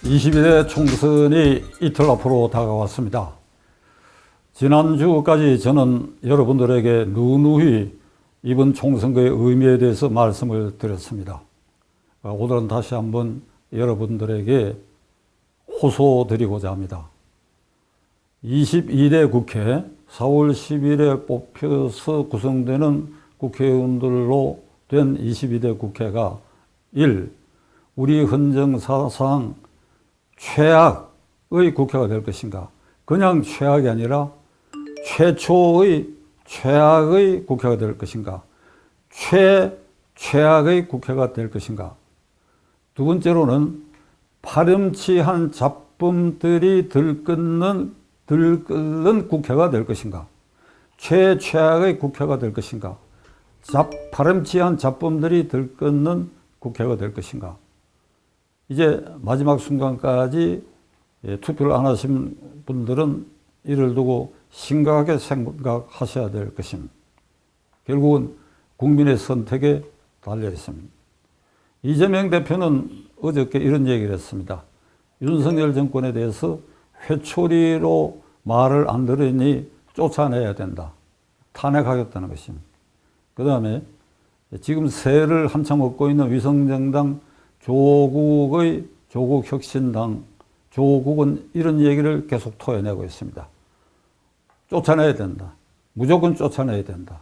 22대 총선이 이틀 앞으로 다가왔습니다. 지난주까지 저는 여러분들에게 누누이 이번 총선거의 의미에 대해서 말씀을 드렸습니다. 오늘은 다시 한번 여러분들에게 호소드리고자 합니다. 22대 국회 4월 10일에 뽑혀서 구성되는 국회의원들로 된 22대 국회가 1. 우리 헌정사상 최악의 국회가 될 것인가? 그냥 최악이 아니라 최초의 최악의 국회가 될 것인가? 최악의 국회가 될 것인가? 두 번째로는 파렴치한 잡범들이 들끓는 국회가 될 것인가? 최악의 국회가 될 것인가? 파렴치한 잡범들이 들끓는 국회가 될 것인가? 이제 마지막 순간까지 투표를 안 하신 분들은 이를 두고 심각하게 생각하셔야 될 것입니다. 결국은 국민의 선택에 달려 있습니다. 이재명 대표는 어저께 이런 얘기를 했습니다. 윤석열 정권에 대해서 회초리로 말을 안 들으니 쫓아내야 된다. 탄핵하겠다는 것입니다. 그 다음에 지금 세를 한참 얻고 있는 위성정당 조국혁신당, 조국은 이런 얘기를 계속 토해내고 있습니다. 쫓아내야 된다. 무조건 쫓아내야 된다.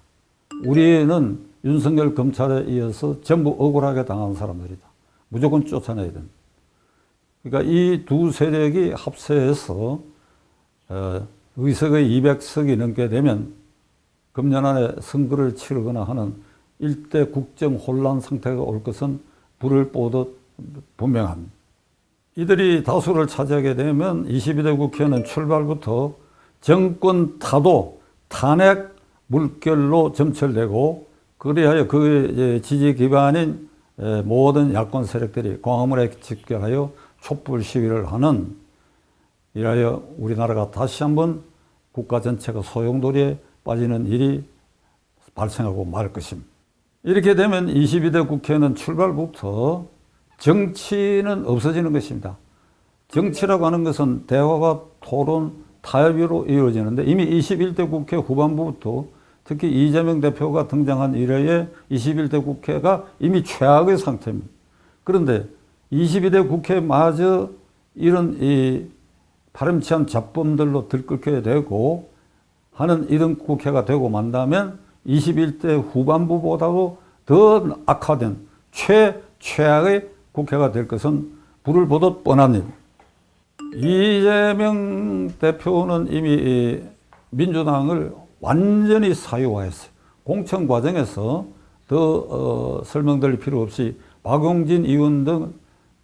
우리는 윤석열 검찰에 이어서 전부 억울하게 당한 사람들이다. 무조건 쫓아내야 된다. 그러니까 이 두 세력이 합세해서 의석의 200석이 넘게 되면 금년 안에 선거를 치르거나 하는 일대 국정 혼란 상태가 올 것은 불을 보듯 분명합니다. 이들이 다수를 차지하게 되면 22대 국회는 출발부터 정권 타도 탄핵 물결로 점철되고, 그리하여 그 지지 기반인 모든 야권 세력들이 광화문에 집결하여 촛불 시위를 하는, 이라여 우리나라가 다시 한번 국가 전체가 소용돌이에 빠지는 일이 발생하고 말 것입니다. 이렇게 되면 22대 국회는 출발부터 정치는 없어지는 것입니다. 정치라고 하는 것은 대화와 토론, 타협으로 이루어지는데, 이미 21대 국회 후반부부터 특히 이재명 대표가 등장한 이래에 21대 국회가 이미 최악의 상태입니다. 그런데 22대 국회마저 이런 파렴치한 잡범들로 들끓게 되고 하는 이런 국회가 되고 만다면 21대 후반부보다도 더 악화된 최악의 국회가 될 것은 불을 보듯 뻔합니다. 이재명 대표는 이미 민주당을 완전히 사유화했어요. 공천 과정에서 더 설명드릴 필요 없이 박용진 의원 등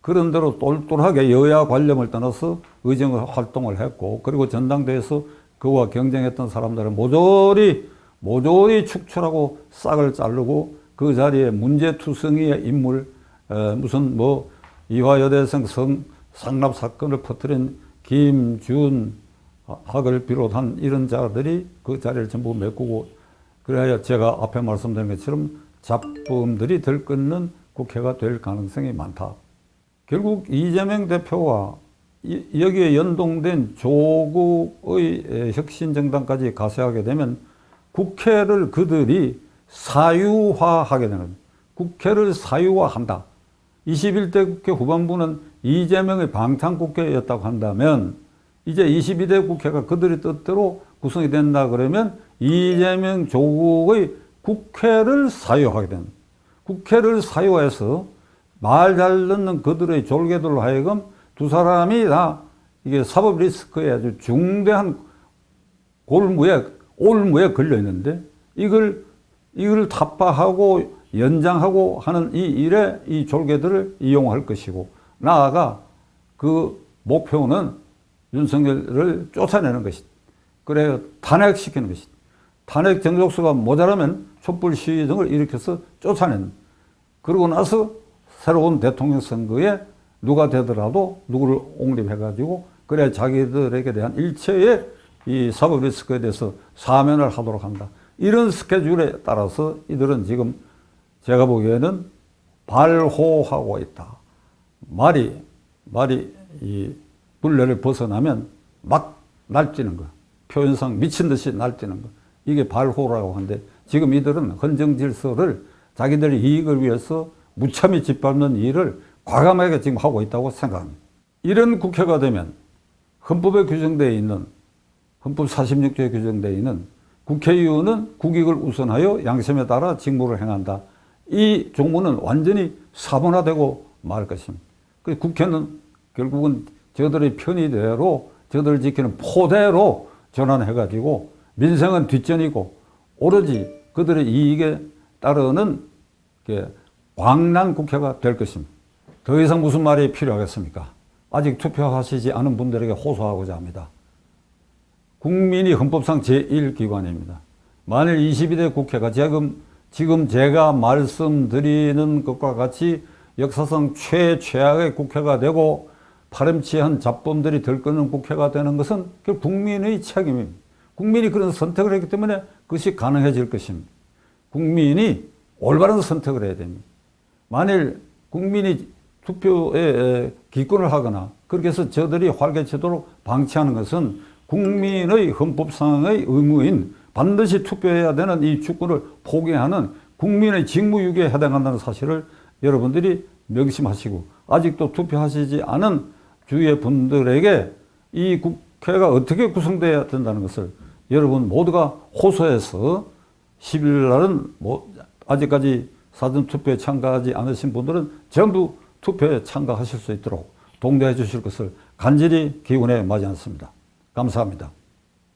그런 대로 똘똘하게 여야 관념을 떠나서 의정 활동을 했고, 그리고 전당대회에서 그와 경쟁했던 사람들은 모조리 축출하고 싹을 자르고 그 자리에 문제투성이의 인물, 무슨 이화여대생 상납 사건을 퍼뜨린 김준학을 비롯한 이런 자들이 그 자리를 전부 메꾸고, 그래야 제가 앞에 말씀드린 것처럼 잡범들이 들끓는 국회가 될 가능성이 많다. 결국 이재명 대표와 여기에 연동된 조국의 혁신정당까지 가세하게 되면 국회를 그들이 사유화하게 되는 겁니다. 국회를 사유화한다. 21대 국회 후반부는 이재명의 방탄국회였다고 한다면 이제 22대 국회가 그들의 뜻대로 구성이 된다 그러면 이재명 조국의 국회를 사유화하게 됩니다. 국회를 사유화해서 말 잘 듣는 그들의 졸개들로 하여금 두 사람이 다 이게 사법 리스크에 아주 중대한 올무에 걸려 있는데 이걸 타파하고 연장하고 하는 이 일에 이 졸개들을 이용할 것이고, 나아가 그 목표는 윤석열을 쫓아내는 것이다. 그래 탄핵시키는 것이다. 탄핵 정족수가 모자라면 촛불 시위 등을 일으켜서 쫓아내는. 그러고 나서 새로운 대통령 선거에 누가 되더라도 누구를 옹립해가지고 그래 자기들에게 대한 일체의 이 사법 리스크에 대해서 사면을 하도록 한다. 이런 스케줄에 따라서 이들은 지금 제가 보기에는 발호하고 있다. 말이 이 분례를 벗어나면 막 날뛰는 거. 표현상 미친 듯이 날뛰는 거. 이게 발호라고 하는데 지금 이들은 헌정 질서를 자기들의 이익을 위해서 무참히 짓밟는 일을 과감하게 지금 하고 있다고 생각합니다. 이런 국회가 되면 헌법에 규정되어 있는 헌법 46조에 규정되어 있는 국회의원은 국익을 우선하여 양심에 따라 직무를 행한다. 이 종문은 완전히 사문화되고 말 것입니다. 그래서 국회는 결국은 저들의 편의대로 저들을 지키는 포대로 전환해가지고 민생은 뒷전이고 오로지 그들의 이익에 따르는 광란 국회가 될 것입니다. 더 이상 무슨 말이 필요하겠습니까? 아직 투표하시지 않은 분들에게 호소하고자 합니다. 국민이 헌법상 제1기관입니다. 만일 22대 국회가 지금 제가 말씀드리는 것과 같이 역사상 최악의 국회가 되고 파렴치한 잡범들이 들끓는 국회가 되는 것은 그 국민의 책임입니다. 국민이 그런 선택을 했기 때문에 그것이 가능해질 것입니다. 국민이 올바른 선택을 해야 됩니다. 만일 국민이 투표에 기권을 하거나 그렇게 해서 저들이 활개치도록 방치하는 것은 국민의 헌법상의 의무인 반드시 투표해야 되는 이 주권을 포기하는 국민의 직무유기에 해당한다는 사실을 여러분들이 명심하시고 아직도 투표하시지 않은 주위의 분들에게 이 국회가 어떻게 구성되어야 된다는 것을 여러분 모두가 호소해서 10일 날은 아직까지 사전투표에 참가하지 않으신 분들은 전부 투표에 참가하실 수 있도록 동대해 주실 것을 간절히 기원해 마지 않습니다. 감사합니다.